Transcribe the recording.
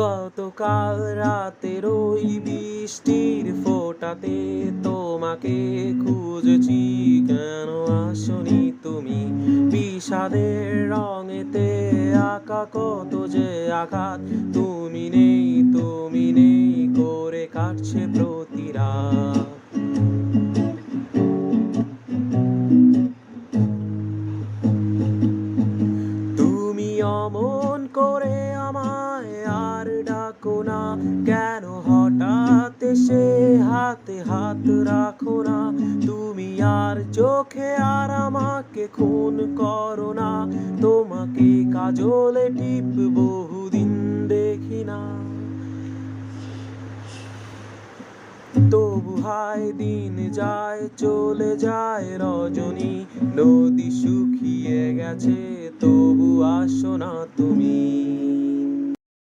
গতকাল রাতের ওই বৃষ্টির ফোঁটাতে তোমাকে খুঁজেছি, কেন আসনি তুমি? বিষাদের রঙেতে আঁকা কত যে আঘাত, তুমি নেই করে কাটছে প্রতি রাত। তুমি অমন করে আমায় আর ডাকো না, কেন হঠাৎ এসে হাতে হাত রাখো না? তুমি আর চোখে আর আমাকে খুন করো না, তোমাকে কাজলে টিপ বহুদিন দেখি না। তবু হায় দিন যায় চলে যায় রজনী, নদী শুকিয়ে গেছে তবু আসো না তুমি।